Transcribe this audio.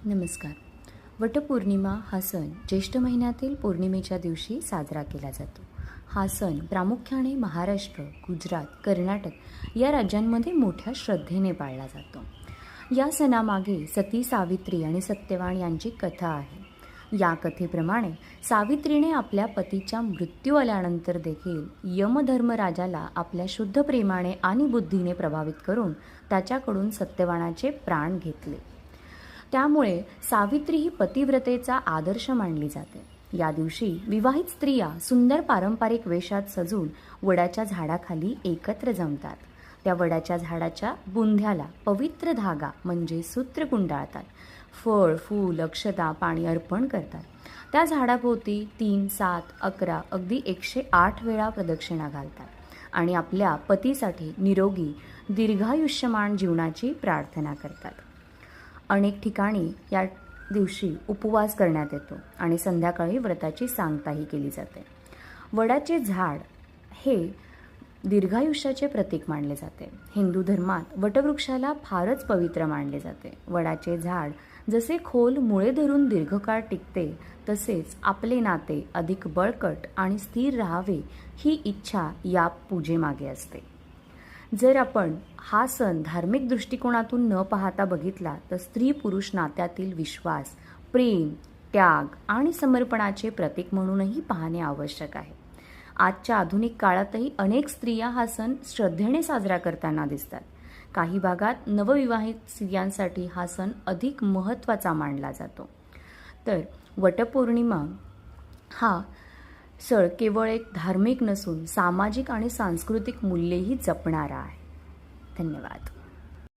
नमस्कार. वटपौर्णिमा हा सण ज्येष्ठ महिन्यातील पौर्णिमेच्या दिवशी साजरा केला जातो. हा सण प्रामुख्याने महाराष्ट्र, गुजरात, कर्नाटक या राज्यांमध्ये मोठ्या श्रद्धेने पाळला जातो. या सणामागे सती सावित्री आणि सत्यवान यांची कथा आहे. या कथेप्रमाणे सावित्रीने आपल्या पतीच्या मृत्यू आल्यानंतर देखील यमधर्मराजाला आपल्या शुद्ध प्रेमाने आणि बुद्धीने प्रभावित करून त्याच्याकडून सत्यवानाचे प्राण घेतले. त्यामुळे सावित्री ही पतिव्रतेचा आदर्श मानली जाते. या दिवशी विवाहित स्त्रिया सुंदर पारंपरिक वेशात सजून वडाच्या झाडाखाली एकत्र जमतात. त्या वडाच्या झाडाच्या बुंध्याला पवित्र धागा म्हणजे सूत्र गुंडाळतात. फळ, फूल, अक्षता, पाणी अर्पण करतात. त्या झाडाभोवती 3, 7, 11 अगदी 108 वेळा प्रदक्षिणा घालतात आणि आपल्या पतीसाठी निरोगी दीर्घायुष्यमान जीवनाची प्रार्थना करतात. अनेक ठिकाणी या दिवशी उपवास करण्यात येतो आणि संध्याकाळी व्रताची सांगताही केली जाते. वडाचे झाड हे दीर्घायुष्याचे प्रतीक मानले जाते. हिंदू धर्मात वटवृक्षाला फारच पवित्र मानले जाते. वडाचे झाड जसे खोल मुळे धरून दीर्घकाळ टिकते, तसेच आपले नाते अधिक बळकट आणि स्थिर राहावे ही इच्छा या पूजेमागे असते. जर आपण हा सण धार्मिक दृष्टिकोनातून न पाहता बघितला तर स्त्री पुरुष नात्यातील विश्वास, प्रेम, त्याग आणि समर्पणाचे प्रतीक म्हणूनही पाहणे आवश्यक आहे. आजच्या आधुनिक काळातही अनेक स्त्रिया हा सण श्रद्धेने साजरा करताना दिसतात. काही भागात नवविवाहित स्त्रियांसाठी हा सण अधिक महत्त्वाचा मानला जातो. तर वटपौर्णिमा हा सण केवळ एक धार्मिक नसून सामाजिक आणि सांस्कृतिक मूल्येही जपणारा आहे. धन्यवाद.